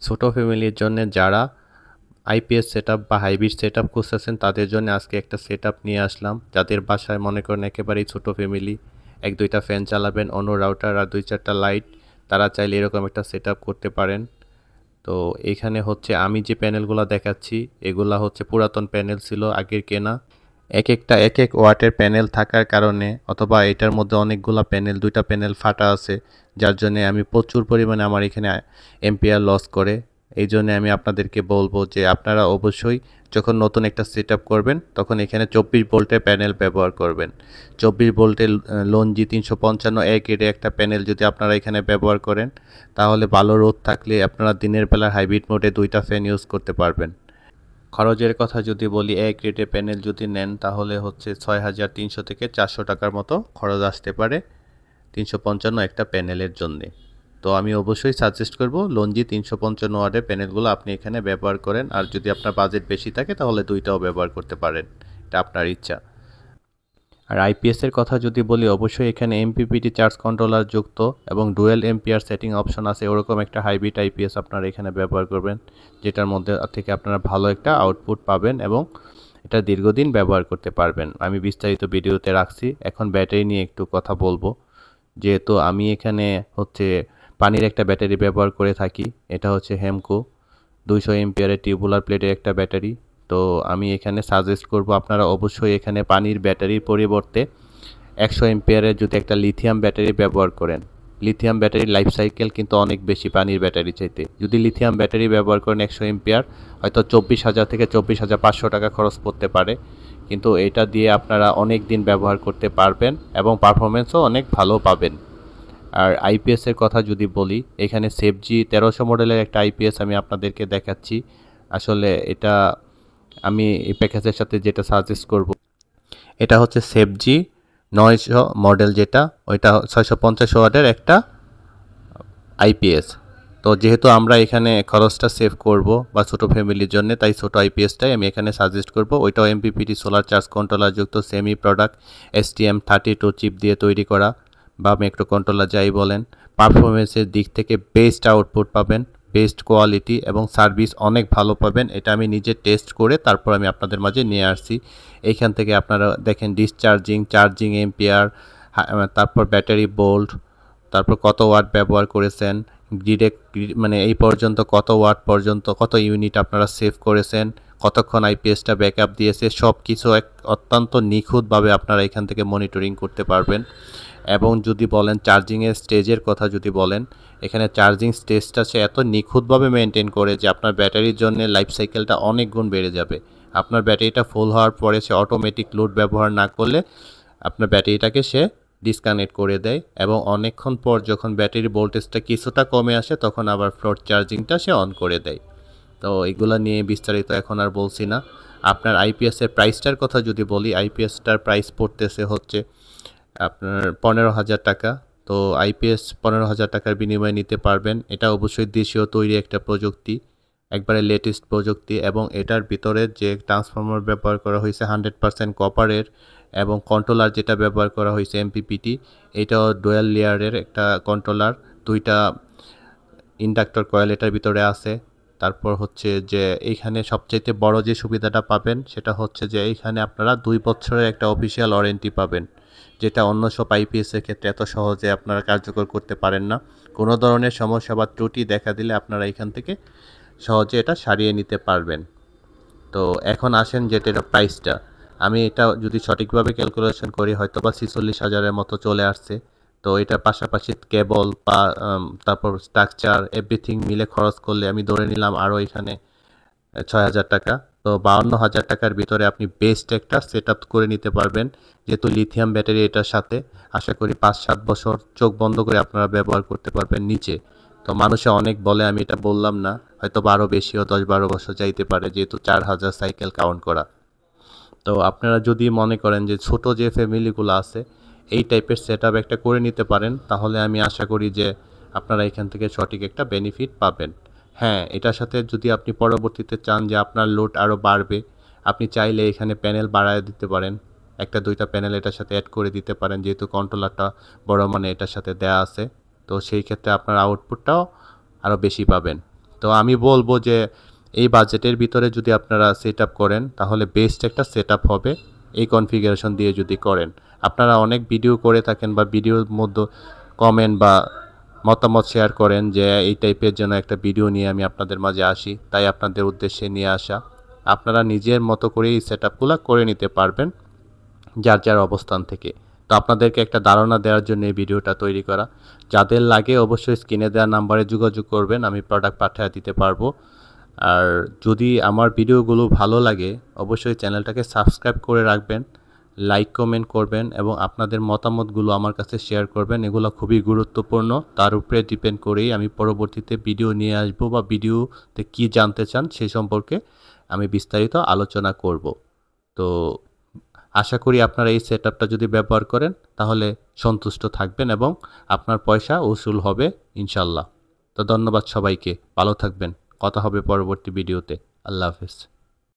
ছোট ফ্যামিলির জন্য যারা আইপিএস সেটআপ বা হাইব্রিড সেটআপ খুঁজতেছেন তাদের জন্য আজকে একটা সেটআপ নিয়ে আসলাম। যাদের বাসায় মনে করেন একেবারেই ছোট ফ্যামিলি, ১-২টা ফ্যান চালাবেন, অন্য রাউটার আর ২-৪টা লাইট, তারা চাইলে এরকম একটা সেটআপ করতে পারেন। তো এখানে হচ্ছে আমি যে প্যানেলগুলো দেখাচ্ছি এগুলা হচ্ছে পুরাতন প্যানেল ছিল আগের কেনা। একেকটা এক ওয়াটের প্যানেল থাকার কারণে অথবা এটার মধ্যে অনেকগুলা প্যানেল, ২টা প্যানেল ফাটা আছে, যার জন্যে আমি প্রচুর পরিমাণে আমার এখানে এম্পিয়ার লস করে। এইজন্যে আমি আপনাদেরকে বলবো যে আপনারা অবশ্যই যখন নতুন একটা সেটআপ করবেন তখন এখানে ২৪ ভোল্টের প্যানেল ব্যবহার করবেন। ২৪ ভোল্টের লঞ্জি ৩৫৫ এ গ্রেডের একটা প্যানেল যদি আপনারা এখানে ব্যবহার করেন তাহলে ভালো রোদ থাকলে আপনারা দিনের বেলা হাইব্রিড মোডে ২টা ফ্যান ইউজ করতে পারবেন। খরচের কথা যদি বলি, এ গ্রেডের প্যানেল যদি নেন তাহলে হচ্ছে ৬,৩০০ থেকে ৪০০ টাকার মতো খরচ আসতে পারে ৩৫৫ একটা প্যানেলের জন্যে। তো আমি অবশ্যই সাজেস্ট করব লঞ্জি ৩৫৫ ওয়াটের প্যানেলগুলো আপনি এখানে ব্যবহার করেন। আর যদি আপনার বাজেট বেশি থাকে তাহলে ২টাও ব্যবহার করতে পারেন, এটা আপনার ইচ্ছা। আর আইপিএসের কথা যদি বলি, অবশ্যই এখানে এমপিপিটি চার্জ কন্ট্রোলার যুক্ত এবং ডুয়েল এম্পিয়ার সেটিং অপশন আছে, ওরকম একটা হাইব্রিড আইপিএস আপনারা এখানে ব্যবহার করবেন, যেটার মধ্যে থেকে আপনারা ভালো একটা আউটপুট পাবেন এবং এটা দীর্ঘদিন ব্যবহার করতে পারবেন। আমি বিস্তারিত ভিডিওতে রাখছি। এখন ব্যাটারি নিয়ে একটু কথা বলবো। যেহেতু আমি এখানে হচ্ছে পানির একটা ব্যাটারি ব্যবহার করে থাকি, এটা হচ্ছে হেমকো ২০০ এম্পিয়ারের টিউবুলার প্লেটের একটা ব্যাটারি। তো আমি এখানে সাজেস্ট করব আপনারা অবশ্যই এখানে পানির ব্যাটারির পরিবর্তে ১০০ এম্পিয়ারের যদি একটা লিথিয়াম ব্যাটারি ব্যবহার করেন। লিথিয়াম ব্যাটারির লাইফ সাইকেল কিন্তু অনেক বেশি পানির ব্যাটারি চাইতে। যদি লিথিয়াম ব্যাটারি ব্যবহার করেন ১০০ এম্পিয়ার, হয়তো ২৪,০০০ থেকে ২৪,৫০০ টাকা খরচ পড়তে পারে, কিন্তু এটা দিয়ে আপনারা অনেক দিন ব্যবহার করতে পারবেন এবং পারফরমেন্সও অনেক ভালো পাবেন। আর আইপিএসের কথা যদি বলি, এখানে সেফজি ১৩০০ মডেলের একটা আইপিএস আমি আপনাদেরকে দেখাচ্ছি। আসলে এটা আমি এই প্যাকেজের সাথে যেটা সাজেস্ট করব, এটা হচ্ছে সেফজি ৯০০ মডেল, যেটা ওইটা ৬৫০ ওয়াটের একটা আইপিএস। তো যেহেতু আমরা এখানে খরচটা সেভ করব বা ছোটো ফ্যামিলির জন্য, তাই ছোটো আইপিএসটাই আমি এখানে সাজেস্ট করব। ওইটাও এমপিপিটি সোলার চার্জ কন্ট্রোলার যুক্ত সেমি প্রোডাক্ট, STM32 চিপ দিয়ে তৈরি করা বা মাইক্রো কন্ট্রোলার যাই বলেন। পারফরমেন্সের দিক থেকে বেস্ট আউটপুট পাবেন, বেস্ট কোয়ালিটি এবং সার্ভিস অনেক ভালো পাবেন। এটা আমি নিজে টেস্ট করে তারপর আমি আপনাদের মাঝে নিয়ে আসছি। এইখান থেকে আপনারা দেখেন ডিসচার্জিং, চার্জিং এম্পিয়ার, তারপর ব্যাটারি বোল্ট, তারপর কত ওয়াট ব্যবহার করেছেন, গ্রিডে মানে এই পর্যন্ত কত ওয়াট পর্যন্ত কত ইউনিট আপনারা সেভ করেছেন, কতক্ষণ আইপিএসটা ব্যাকআপ দিয়েছে, সব কিছু এক অত্যন্ত নিখুঁতভাবে আপনারা এখান থেকে মনিটরিং করতে পারবেন। এবং যদি বলেন চার্জিংয়ের স্টেজের কথা যদি বলেন, এখানে চার্জিং স্টেজটা সে এত নিখুঁতভাবে মেনটেন করে যে আপনার ব্যাটারির জন্য লাইফ সাইকেলটা অনেক গুণ বেড়ে যাবে। আপনার ব্যাটারিটা ফুল হওয়ার পরে সে অটোমেটিক লোড ব্যবহার না করলে আপনার ব্যাটারিটাকে সে ডিসকানেক্ট করে দেয় এবং অনেকক্ষণ পর যখন ব্যাটারির ভোল্টেজটা কিছুটা কমে আসে তখন আবার ফ্লোট চার্জিংটা সে অন করে দেয়। তো এগুলো নিয়ে বিস্তারিত এখন আর বলছি না। আপনার আইপিএসের প্রাইসটার কথা যদি বলি, আইপিএসটার প্রাইস পড়তেছে হচ্ছে আপনার ১৫,০০০ টাকা। তো আইপিএস ১৫,০০০ টাকার বিনিময়ে নিতে পারবেন। এটা অবশ্যই দেশীয় তৈরি একটা প্রযুক্তি, একবারে লেটেস্ট প্রযুক্তি, এবং এটার ভিতরে যে ট্রান্সফর্মার ব্যবহার করা হয়েছে 100% কপারের এবং কন্ট্রোলার যেটা ব্যবহার করা হয়েছে এমপিপিটি, এটাও ডুয়াল লেয়ারের একটা কন্ট্রোলার। ২টা ইন্ডাক্টর কয়েল এটার ভিতরে আছে। তারপর হচ্ছে যে এইখানে সবচাইতে বড় যে সুবিধাটা পাবেন সেটা হচ্ছে যে এইখানে আপনারা ২ বছরের একটা অফিসিয়াল ওয়ারেন্টি পাবেন, যেটা অন্য সব আইপিএসের ক্ষেত্রে এত সহজে আপনারা কার্যকর করতে পারেন না। কোনো ধরনের সমস্যা বা ত্রুটি দেখা দিলে আপনারা এখান থেকে সহজে এটা সারিয়ে নিতে পারবেন। তো এখন আসেন যেটা প্রাইসটা, আমি এটা যদি সঠিকভাবে ক্যালকুলেশন করি হয়তো বা ৪৬,০০০-এর মতো চলে আসছে। তো এটার পাশাপাশি কেবল বা তারপর স্ট্রাকচার এভরিথিং মিলে খরচ করলে আমি ধরে নিলাম আরও এখানে ৬,০০০ টাকা। তো ৫২,০০০ টাকার ভিতরে আপনি বেস্ট একটা সেট আপ করে নিতে পারবেন। যেহেতু লিথিয়াম ব্যাটারি এটার সাথে, আশা করি ৫-৭ বছর চোখ বন্ধ করে আপনারা ব্যবহার করতে পারবেন নিচে। তো মানুষে অনেক বলে, আমি এটা বললাম না, হয়তো আরও বেশিও ১০-১২ বছর যাইতে পারে, যেহেতু ৪,০০০ সাইকেল কাউন্ট করা। তো আপনারা যদি মনে করেন যে ছোট যে ফ্যামিলিগুলো আছে এই টাইপের সেট আপ একটা করে নিতে পারেন, তাহলে আমি আশা করি যে আপনারা এখান থেকে সঠিক একটা বেনিফিট পাবেন। হ্যাঁ, এটার সাথে যদি আপনি পরবর্তীতে চান যে আপনার লোড আরও বাড়বে, আপনি চাইলে এখানে প্যানেল বাড়ায় দিতে পারেন। ১-২টা প্যানেল এটার সাথে অ্যাড করে দিতে পারেন, যেহেতু কন্ট্রোলারটা বড় মানে এটার সাথে দেয়া আছে। তো সেই ক্ষেত্রে আপনার আউটপুটটাও আরও বেশি পাবেন। তো আমি বলবো যে এই বাজেটের ভিতরে যদি আপনারা সেট আপ করেন তাহলে বেস্ট একটা সেট আপ হবে এই কনফিগারেশন দিয়ে যদি করেন। আপনারা অনেক ভিডিও করে থাকেন বা ভিডিওর মধ্যে কমেন্ট বা মতামত শেয়ার করেন যে এই টাইপের যেন একটা ভিডিও নিয়ে আমি আপনাদের মাঝে আসি, তাই আপনাদের উদ্দেশ্যে নিয়ে আসা। আপনারা নিজের মতো করে এই সেট আপগুলো করে নিতে পারবেন যার যার অবস্থান থেকে। তো আপনাদেরকে একটা ধারণা দেওয়ার জন্য এই ভিডিওটা তৈরি করা। যাদের লাগে অবশ্যই স্ক্রিনে দেওয়া নাম্বারে যোগাযোগ করবেন, আমি প্রোডাক্ট পাঠিয়ে দিতে পারবো। আর যদি আমার ভিডিওগুলো ভালো লাগে অবশ্যই চ্যানেলটাকে সাবস্ক্রাইব করে রাখবেন, লাইক কমেন্ট করবেন এবং আপনাদের মতামতগুলো আমার কাছে শেয়ার করবেন। এগুলো খুবই গুরুত্বপূর্ণ, তার উপরে ডিপেন্ড করেই আমি পরবর্তীতে ভিডিও নিয়ে আসবো বা ভিডিওতে কী জানতে চান সে সম্পর্কে আমি বিস্তারিত আলোচনা করব। তো আশা করি আপনারা এই সেটআপটা যদি ব্যবহার করেন তাহলে সন্তুষ্ট থাকবেন এবং আপনার পয়সা উসুল হবে ইনশাল্লাহ। তো ধন্যবাদ সবাইকে, ভালো থাকবেন, কথা হবে পরবর্তী ভিডিওতে। আল্লাহ হাফেজ।